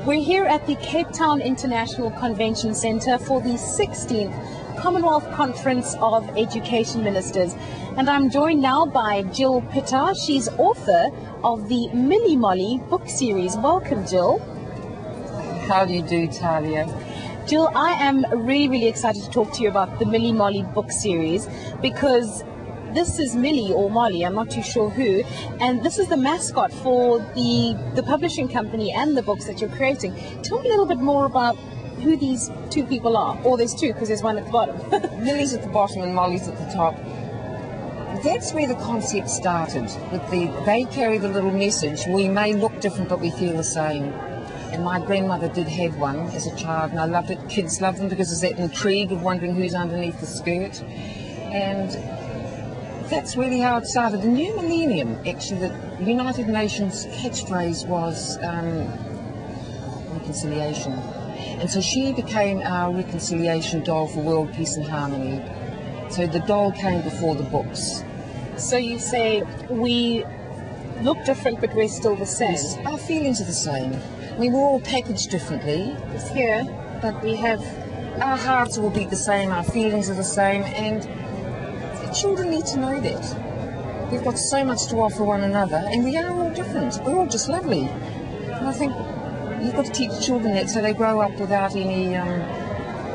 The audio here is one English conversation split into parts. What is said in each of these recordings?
We're here at the Cape Town International Convention Centre for the 16th Commonwealth Conference of Education Ministers. And I'm joined now by Gill Pittar. She's author of the Millie Molly book series. Welcome, Gill. How do you do, Talia? Gill, I am really excited to talk to you about the Millie Molly book series because this is Millie or Molly, I'm not too sure who, and this is the mascot for the publishing company and the books that you're creating. Tell me a little bit more about who these two people are, or there's two because there's one at the bottom. Millie's at the bottom and Molly's at the top. That's where the concept started. They carry the little message, we may look different but we feel the same. And my grandmother did have one as a child and I loved it. Kids love them because there's that intrigue of wondering who's underneath the skirt. And that's really how it started. The new millennium, actually, the United Nations catchphrase was reconciliation. And so she became our reconciliation doll for world peace and harmony. So the doll came before the books. So you say we look different but we're still the same? Yes, our feelings are the same. I mean, we're all packaged differently. It's here, but we have... Our hearts will beat the same, our feelings are the same, and children need to know that. We've got so much to offer one another, and we are all different. We're all just lovely. And I think you've got to teach children that so they grow up without any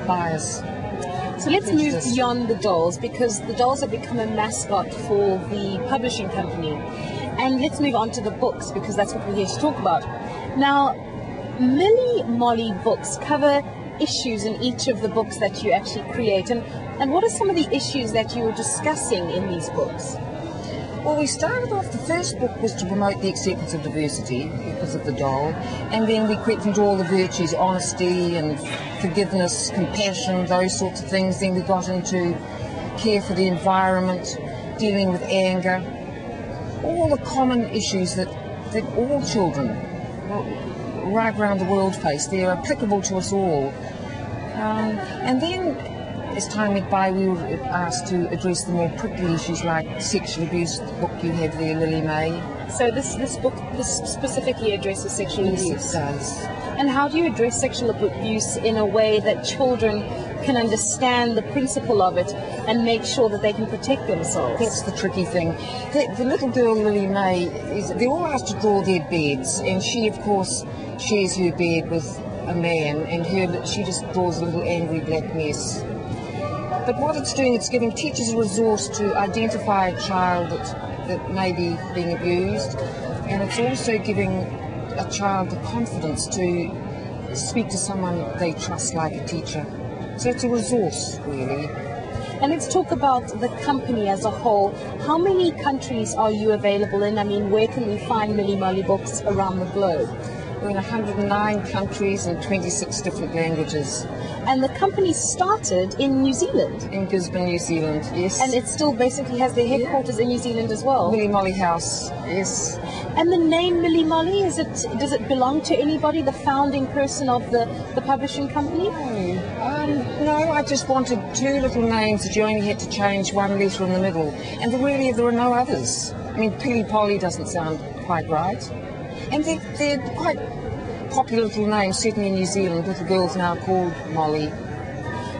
bias. So let's move beyond the dolls, because the dolls have become a mascot for the publishing company. And let's move on to the books, because that's what we're here to talk about. Now, Millie Molly books cover issues in each of the books that you actually create. And what are some of the issues that you were discussing in these books? Well, we started off, the first book was to promote the acceptance of diversity because of the doll, and then we crept into all the virtues, honesty and forgiveness, compassion, those sorts of things. Then we got into care for the environment, dealing with anger, all the common issues that all children right around the world face. They're applicable to us all. And then as time went by, we were asked to address the more prickly issues like sexual abuse. The book you have there, Lily May. So this book specifically addresses sexual abuse? Yes, it does. And how do you address sexual abuse in a way that children can understand the principle of it and make sure that they can protect themselves? That's the tricky thing. The little girl, Lily May, they're all asked to draw their beds, and she, of course, shares her bed with a man, and she just draws a little angry black mess. But what it's doing, it's giving teachers a resource to identify a child that may be being abused, and it's also giving a child the confidence to speak to someone they trust, like a teacher. So it's a resource, really. And let's talk about the company as a whole. How many countries are you available in? I mean, where can we find Millie Molly books around the globe? We're in 109 countries and 26 different languages. And the company started in New Zealand? In Gisborne, New Zealand, yes. And it still basically has their headquarters in New Zealand as well? Millie Molly House, yes. And the name Millie Molly, does it belong to anybody, the founding person of the publishing company? No, I just wanted two little names that you only had to change one letter in the middle. And there are no others. I mean, Pilly Polly doesn't sound quite right. And they're quite popular little names, certainly in New Zealand. Little girls now called Molly.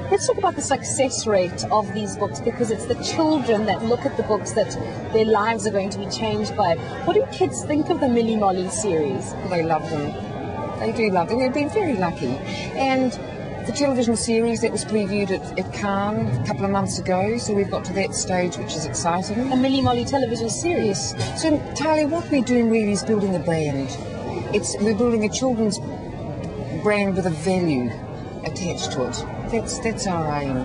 Let's talk about the success rate of these books, because it's the children that look at the books that their lives are going to be changed by. What do kids think of the Millie Molly series? They love them. They do love them. They've been very lucky. And the television series that was previewed at Cannes a couple of months ago, so we've got to that stage, which is exciting. A Millie Molly television series. Yes. So, Talia, what we're doing really is building a brand. We're building a children's brand with a value attached to it. That's our aim.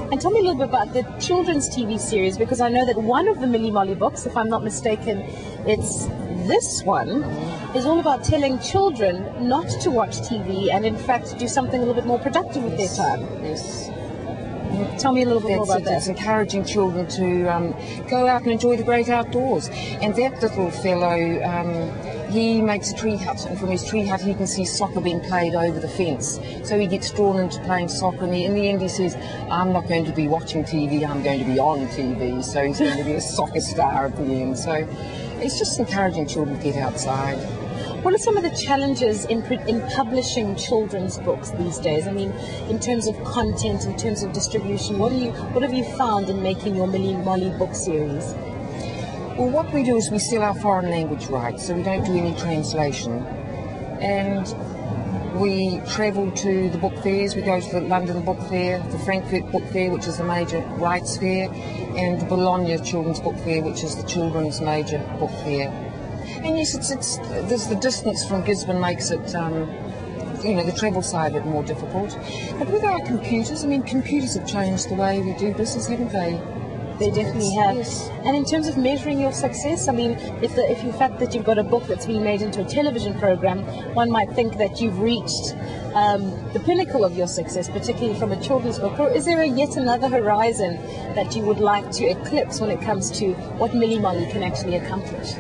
And tell me a little bit about the children's TV series, because I know that one of the Millie Molly books, if I'm not mistaken, it's this one, is all about telling children not to watch TV and in fact do something a little bit more productive with their time. Yes. Tell me a little bit more about that. It's encouraging children to go out and enjoy the great outdoors. And that little fellow, he makes a tree hut, and from his tree hut he can see soccer being played over the fence. So he gets drawn into playing soccer, and in the end he says, I'm not going to be watching TV, I'm going to be on TV. So he's going to be a soccer star at the end. So it's just encouraging children to get outside. What are some of the challenges in publishing children's books these days? I mean, in terms of content, in terms of distribution, what have you found in making your Millie Molly book series? Well, what we do is we sell our foreign language rights, so we don't do any translation. And we travel to the book fairs. We go to the London Book Fair, the Frankfurt Book Fair, which is the major rights fair, and the Bologna Children's Book Fair, which is the children's major book fair. And yes, there's the distance from Gisborne makes it, the travel side of it more difficult. But with our computers, I mean, computers have changed the way we do business, haven't they? They definitely have. Yes. And in terms of measuring your success, I mean, if the fact that you've got a book that's being made into a television program, one might think that you've reached the pinnacle of your success, particularly from a children's book. Or is there yet another horizon that you would like to eclipse when it comes to what Millie Molly can actually accomplish?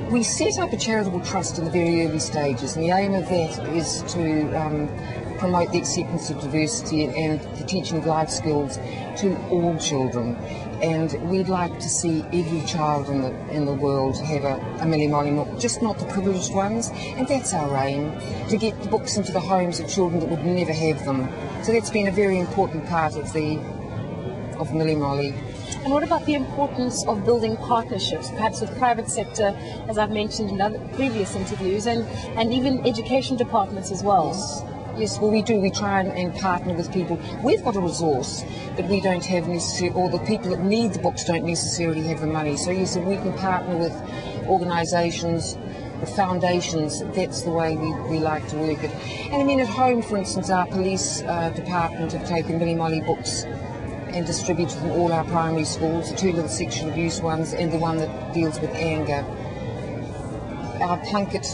We set up a charitable trust in the very early stages, and the aim of that is to promote the acceptance of diversity and the teaching of life skills to all children. And we'd like to see every child in the world have a Millie Molly book, just not the privileged ones. And that's our aim, to get the books into the homes of children that would never have them. So that's been a very important part of Millie Molly. And what about the importance of building partnerships, perhaps with private sector, as I've mentioned in other previous interviews, and even education departments as well? Yes, well, we do. We try and partner with people. We've got a resource, but we don't have necessarily, or the people that need the books don't necessarily have the money. So yes, if we can partner with organisations, with foundations, that's the way we like to work it. And I mean, at home, for instance, our police department have taken Millie Molly books and distributed them all our primary schools, the 2 little sexual abuse ones and the one that deals with anger. Our Plunkett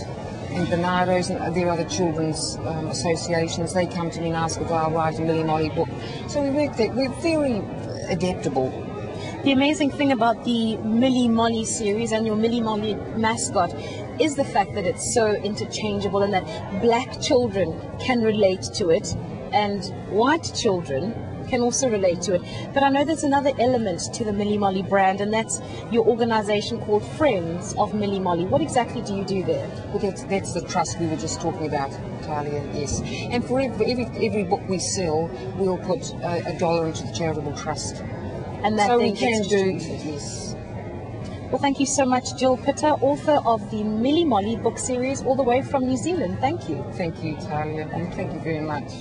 and Bernardo's and their other children's associations, they come to me and ask if I'll write a Millie Molly book. So we work that. We're very adaptable. The amazing thing about the Millie Molly series and your Millie Molly mascot is the fact that it's so interchangeable and that black children can relate to it and white children can also relate to it. But I know there's another element to the Millie Molly brand, and that's your organisation called Friends of Millie Molly. What exactly do you do there? Well, that's the trust we were just talking about, Talia, yes. And for every book we sell, we'll put $1 into the charitable trust. And that so then we can gets do, distributed. yes. Well, thank you so much, Gill Pittar, author of the Millie Molly book series, all the way from New Zealand. Thank you. Thank you, Talia, and thank you very much.